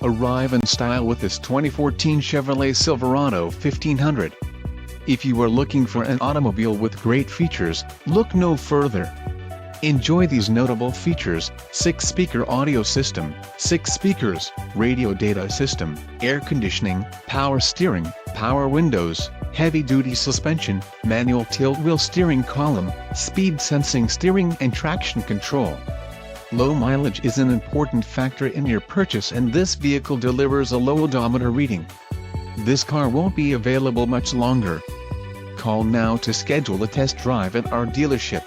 Arrive in style with this 2014 Chevrolet Silverado 1500. If you are looking for an automobile with great features, look no further. Enjoy these notable features: 6-speaker audio system, 6 speakers, radio data system, air conditioning, power steering, power windows, heavy-duty suspension, manual tilt-wheel steering column, speed sensing steering and traction control. Low mileage is an important factor in your purchase, and this vehicle delivers a low odometer reading. This car won't be available much longer. Call now to schedule a test drive at our dealership.